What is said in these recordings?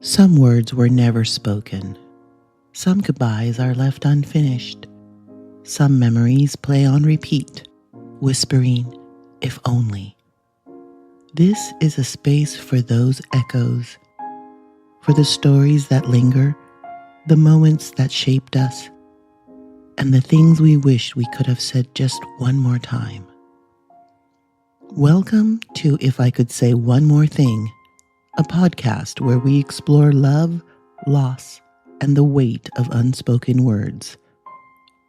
Some words were never spoken. Some goodbyes are left unfinished. Some memories play on repeat, whispering, if only. This is a space for those echoes, for the stories that linger, the moments that shaped us, and the things we wish we could have said just one more time. Welcome to If I Could Say One More Thing, a podcast where we explore love, loss, and the weight of unspoken words.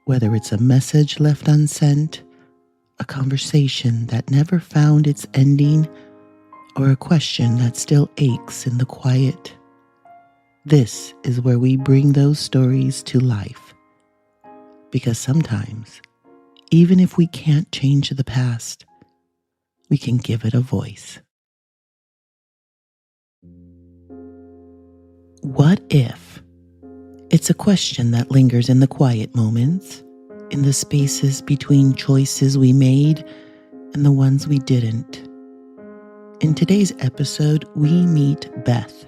Whether it's a message left unsent, a conversation that never found its ending, or a question that still aches in the quiet. This is where we bring those stories to life. Because sometimes, even if we can't change the past, we can give it a voice. What if? It's a question that lingers in the quiet moments, in the spaces between choices we made and the ones we didn't. In today's episode, we meet Beth,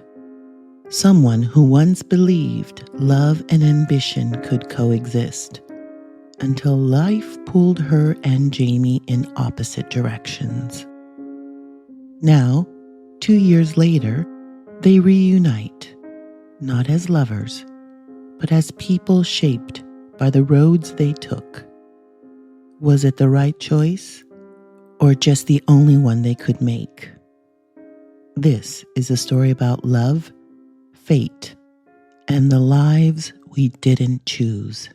someone who once believed love and ambition could coexist, until life pulled her and Jamie in opposite directions. Now, 2 years later, they reunite, not as lovers, but as people shaped by the roads they took. Was it the right choice, or just the only one they could make? This is a story about love, fate, and the lives we didn't choose.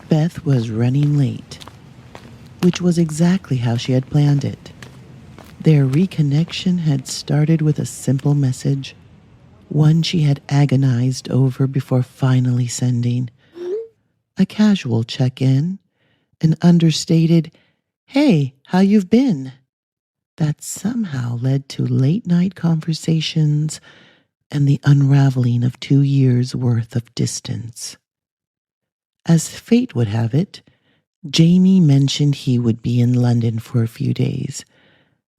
Beth was running late, which was exactly how she had planned it. Their reconnection had started with a simple message, one she had agonized over before finally sending. A casual check-in, an understated, "Hey, how you've been?" that somehow led to late-night conversations and the unraveling of 2 years' worth of distance. As fate would have it, Jamie mentioned he would be in London for a few days,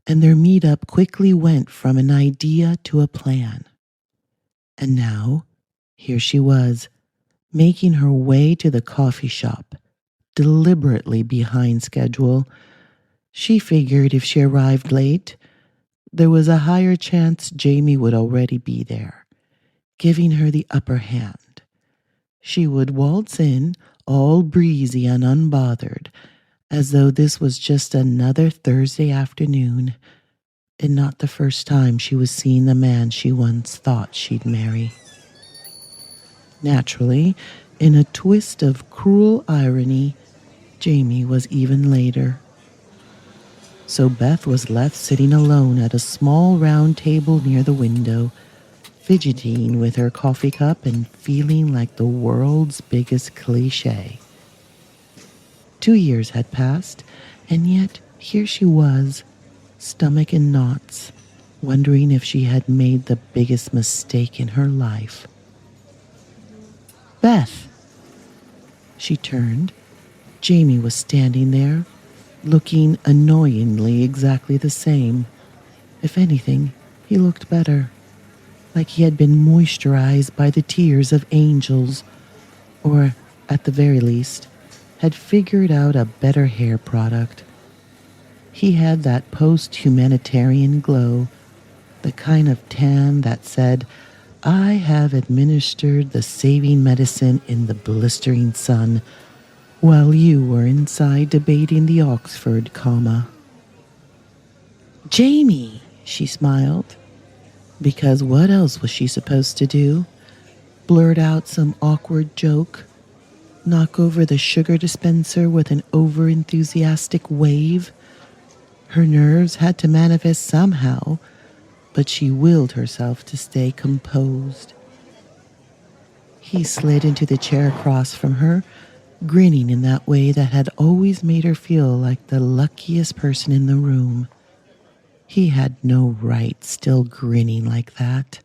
and their meetup quickly went from an idea to a plan. And now, here she was, making her way to the coffee shop, deliberately behind schedule. She figured if she arrived late, there was a higher chance Jamie would already be there, giving her the upper hand. She would waltz in, all breezy and unbothered, as though this was just another Thursday afternoon, and not the first time she was seeing the man she once thought she'd marry. Naturally, in a twist of cruel irony, Jamie was even later. So Beth was left sitting alone at a small round table near the window, fidgeting with her coffee cup and feeling like the world's biggest cliché. 2 years had passed, and yet here she was, stomach in knots, wondering if she had made the biggest mistake in her life. "Beth!" She turned. Jamie was standing there, looking annoyingly exactly the same. If anything, he looked better, like he had been moisturized by the tears of angels, or, at the very least, had figured out a better hair product. He had that post-humanitarian glow, the kind of tan that said, "I have administered the saving medicine in the blistering sun, while you were inside debating the Oxford comma." "Jamie," she smiled, because what else was she supposed to do? Blurt out some awkward joke? Knock over the sugar dispenser with an over-enthusiastic wave? Her nerves had to manifest somehow, but she willed herself to stay composed. He slid into the chair across from her, grinning in that way that had always made her feel like the luckiest person in the room. He had no right still grinning like that.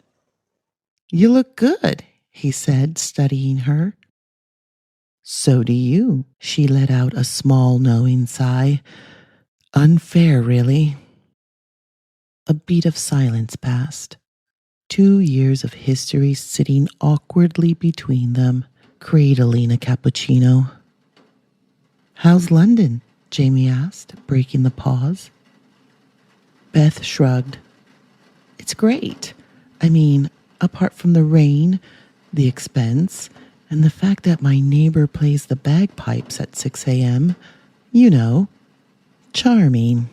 "You look good," he said, studying her. "So do you," she let out a small knowing sigh. "Unfair, really." A beat of silence passed. 2 years of history sitting awkwardly between them, cradling a cappuccino. "How's London?" Jamie asked, breaking the pause. Beth shrugged. "It's great. I mean, apart from the rain, the expense, and the fact that my neighbor plays the bagpipes at 6 a.m., you know, charming."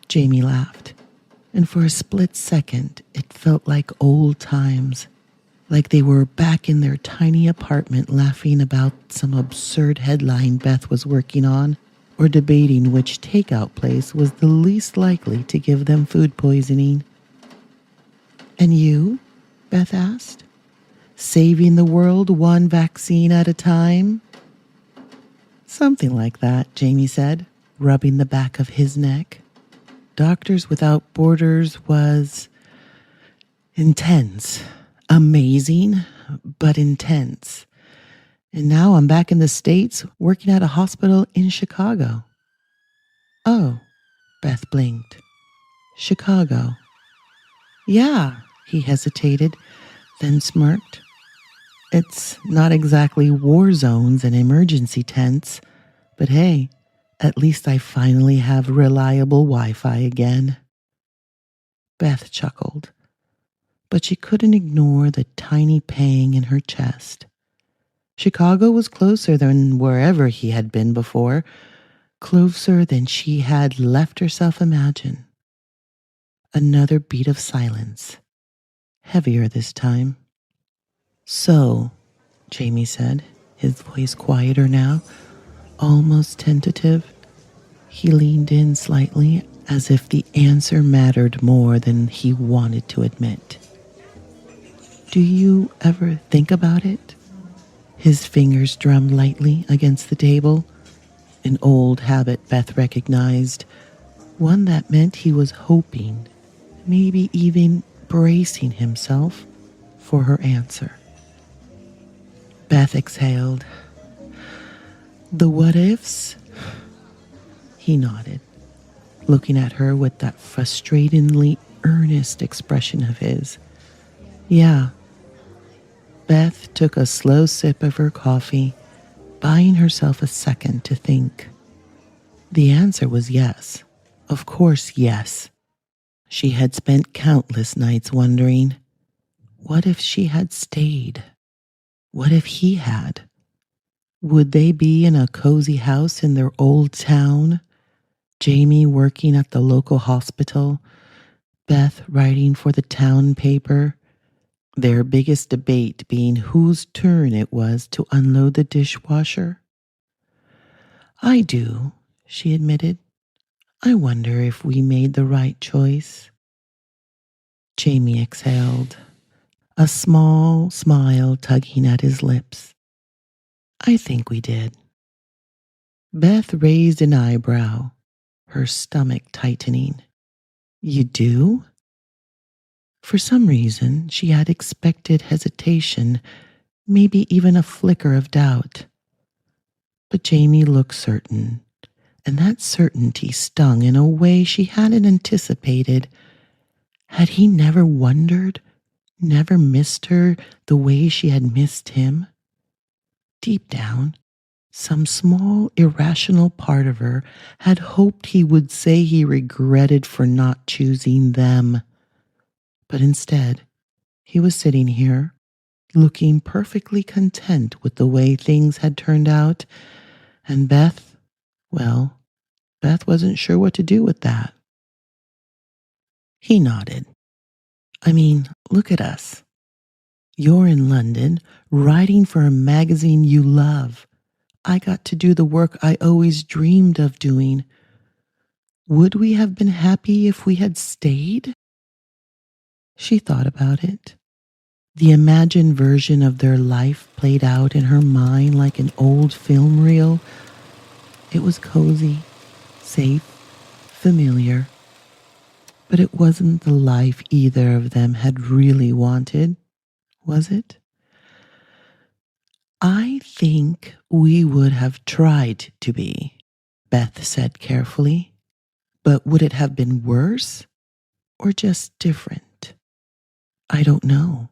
Jamie laughed, and for a split second, it felt like old times, like they were back in their tiny apartment laughing about some absurd headline Beth was working on, or debating which takeout place was the least likely to give them food poisoning. "And you?" Beth asked. "Saving the world one vaccine at a time?" "Something like that," Jamie said, rubbing the back of his neck. Doctors Without Borders was intense, amazing, but intense. And now I'm back in the States working at a hospital in Chicago. "Oh," Beth blinked. "Chicago." "Yeah," he hesitated, then smirked. "It's not exactly war zones and emergency tents, but hey, at least I finally have reliable Wi-Fi again." Beth chuckled, but she couldn't ignore the tiny pang in her chest. Chicago was closer than wherever he had been before, closer than she had left herself imagine. Another beat of silence, heavier this time. "So," Jamie said, his voice quieter now, almost tentative. He leaned in slightly, as if the answer mattered more than he wanted to admit. "Do you ever think about it?" His fingers drummed lightly against the table, an old habit Beth recognized, one that meant he was hoping, maybe even bracing himself for her answer. Beth exhaled. "The what ifs?" He nodded, looking at her with that frustratingly earnest expression of his. "Yeah." Beth took a slow sip of her coffee, buying herself a second to think. The answer was yes. Of course, yes. She had spent countless nights wondering, what if she had stayed? What if he had? Would they be in a cozy house in their old town? Jamie working at the local hospital, Beth writing for the town paper, their biggest debate being whose turn it was to unload the dishwasher. "I do," she admitted. "I wonder if we made the right choice." Jamie exhaled, a small smile tugging at his lips. "I think we did." Beth raised an eyebrow, her stomach tightening. "You do?" For some reason, she had expected hesitation, maybe even a flicker of doubt. But Jamie looked certain, and that certainty stung in a way she hadn't anticipated. Had he never wondered, never missed her the way she had missed him? Deep down, some small, irrational part of her had hoped he would say he regretted for not choosing them. But instead, he was sitting here, looking perfectly content with the way things had turned out, and Beth, well, Beth wasn't sure what to do with that. He nodded. "I mean, look at us. You're in London, writing for a magazine you love. I got to do the work I always dreamed of doing. Would we have been happy if we had stayed?" She thought about it. The imagined version of their life played out in her mind like an old film reel. It was cozy, safe, familiar. But it wasn't the life either of them had really wanted, was it? "I think we would have tried to be," Beth said carefully. "But would it have been worse? or just different? I don't know.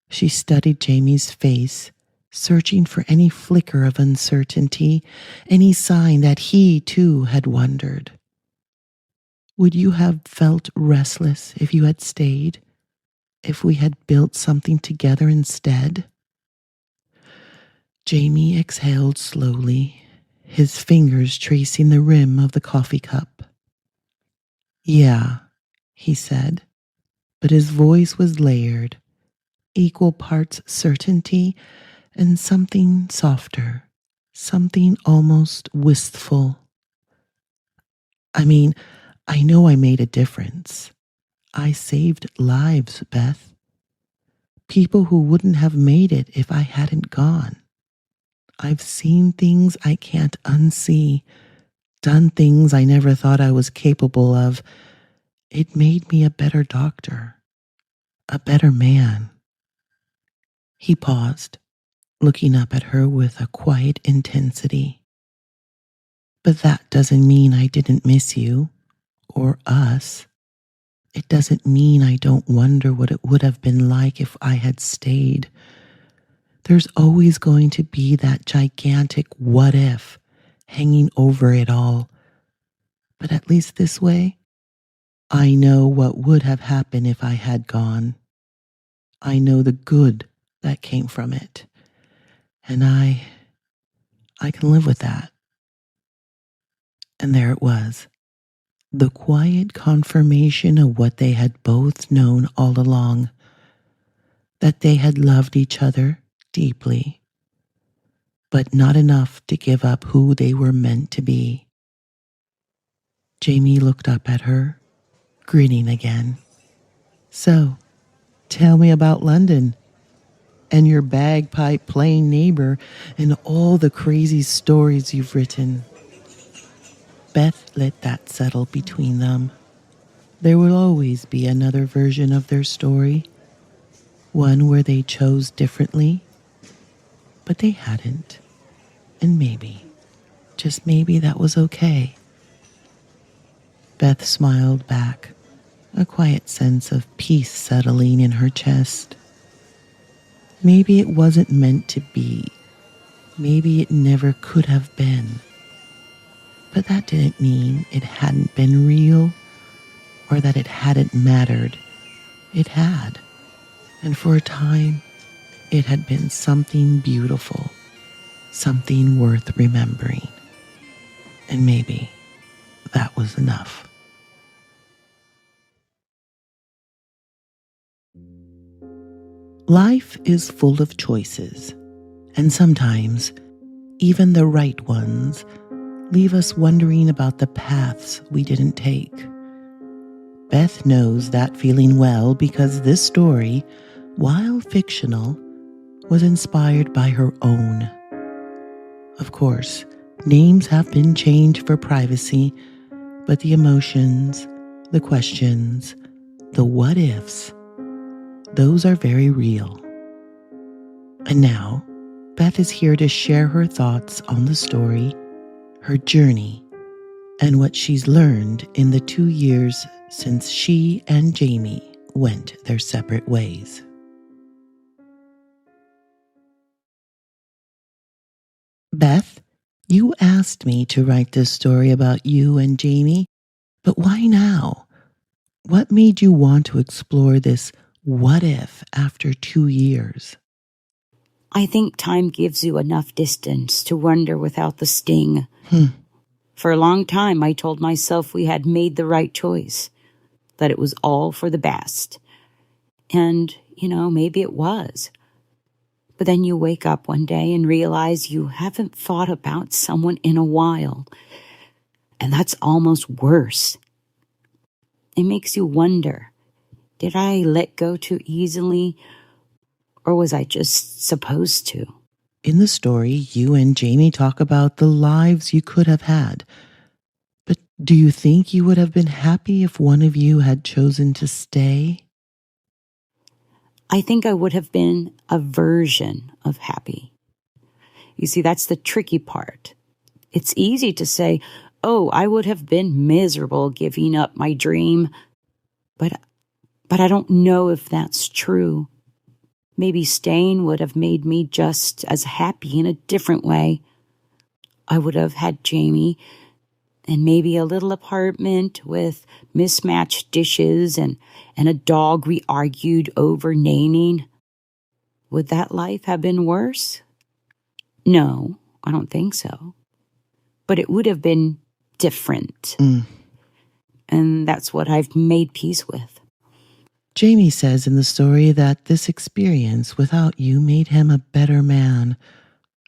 She studied Jamie's face, searching for any flicker of uncertainty, any sign that he too had wondered. Would you have felt restless if you had stayed? If we had built something together instead? Jamie exhaled slowly, his fingers tracing the rim of the coffee cup. Yeah, he said, but his voice was layered, equal parts certainty and something softer, something almost wistful. I mean, I know I made a difference. I saved lives, Beth. People who wouldn't have made it if I hadn't gone. I've seen things I can't unsee, done things I never thought I was capable of. It made me a better doctor, a better man. He paused, looking up at her with a quiet intensity. But that doesn't mean I didn't miss you, or us. It doesn't mean I don't wonder what it would have been like if I had stayed. There's always going to be that gigantic what if hanging over it all. But at least this way, I know what would have happened if I had gone. I know the good that came from it. And I can live with that. And there it was, the quiet confirmation of what they had both known all along, that they had loved each other deeply, but not enough to give up who they were meant to be. Jamie looked up at her, grinning again. So, tell me about London, and your bagpipe playing neighbor, and all the crazy stories you've written. Beth let that settle between them. There will always be another version of their story, one where they chose differently, but they hadn't. And maybe, just maybe, that was okay. Beth smiled back, a quiet sense of peace settling in her chest. Maybe it wasn't meant to be. Maybe it never could have been. But that didn't mean it hadn't been real, or that it hadn't mattered. It had. And for a time, it had been something beautiful, something worth remembering. And maybe that was enough. Life is full of choices, and sometimes even the right ones leave us wondering about the paths we didn't take. Beth knows that feeling well because this story, while fictional, was inspired by her own. Of course, names have been changed for privacy, but the emotions, the questions, the what ifs, those are very real. And now, Beth is here to share her thoughts on the story, her journey, and what she's learned in the 2 years since she and Jamie went their separate ways. Beth, you asked me to write this story about you and Jamie, but why now? What made you want to explore this what if after 2 years? I think time gives you enough distance to wonder without the sting. For a long time, I told myself we had made the right choice, that it was all for the best. And, maybe it was. But then you wake up one day and realize you haven't thought about someone in a while. And that's almost worse. It makes you wonder, did I let go too easily, or was I just supposed to? In the story, you and Jamie talk about the lives you could have had. But do you think you would have been happy if one of you had chosen to stay? I think I would have been a version of happy. You see, that's the tricky part. It's easy to say, oh, I would have been miserable giving up my dream, But I don't know if that's true. Maybe staying would have made me just as happy in a different way. I would have had Jamie and maybe a little apartment with mismatched dishes and a dog we argued over naming. Would that life have been worse? No, I don't think so. But it would have been different. And that's what I've made peace with. Jamie says in the story that this experience without you made him a better man,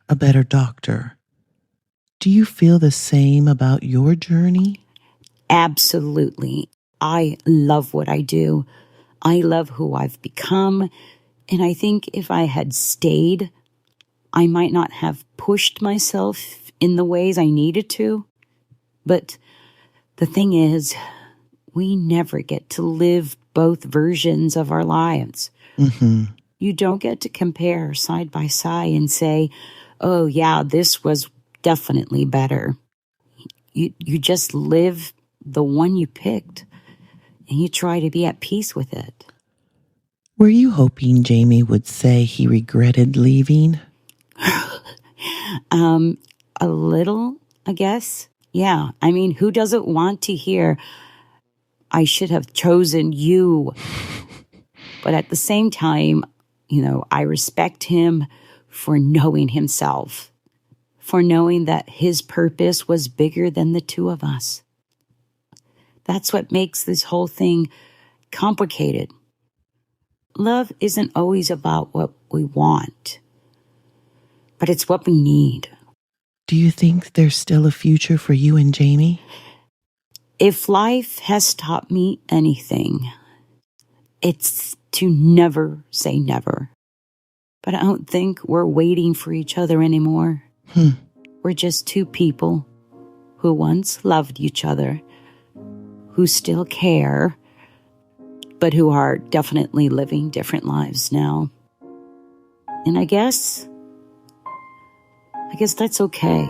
a better doctor. Do you feel the same about your journey? Absolutely. I love what I do. I love who I've become. And I think if I had stayed, I might not have pushed myself in the ways I needed to. But the thing is, we never get to live both versions of our lives. You don't get to compare side by side and say, oh yeah, this was definitely better. You just live the one you picked and you try to be at peace with it. Were you hoping Jamie would say he regretted leaving? A little, I guess. Yeah. I mean, who doesn't want to hear, I should have chosen you? But at the same time, I respect him for knowing himself, for knowing that his purpose was bigger than the two of us. That's what makes this whole thing complicated. Love isn't always about what we want, but it's what we need. Do you think there's still a future for you and Jamie? If life has taught me anything, it's to never say never. But I don't think we're waiting for each other anymore. We're just two people who once loved each other, who still care, but who are definitely living different lives now. And I guess that's okay.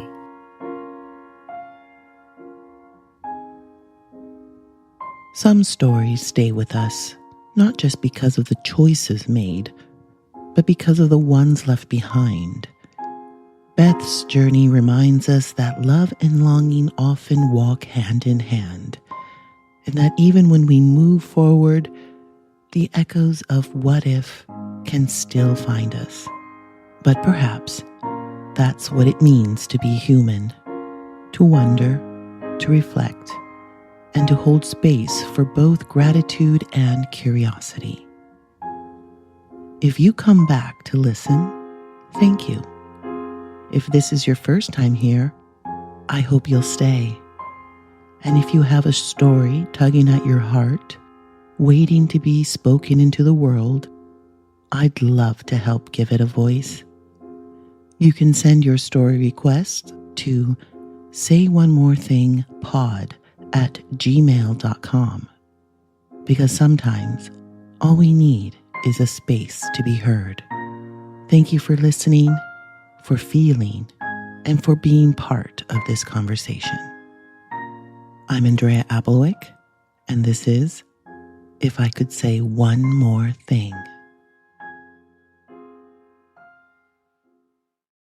Some stories stay with us, not just because of the choices made, but because of the ones left behind. Beth's journey reminds us that love and longing often walk hand in hand, and that even when we move forward, the echoes of what if can still find us. But perhaps that's what it means to be human, to wonder, to reflect, and to hold space for both gratitude and curiosity. If you come back to listen, thank you. If this is your first time here, I hope you'll stay. And if you have a story tugging at your heart, waiting to be spoken into the world, I'd love to help give it a voice. You can send your story request to SayOneMoreThingPod at gmail.com, because sometimes all we need is a space to be heard. Thank you for listening, for feeling, and for being part of this conversation. I'm Andrea Applewick, and this is If I Could Say One More Thing.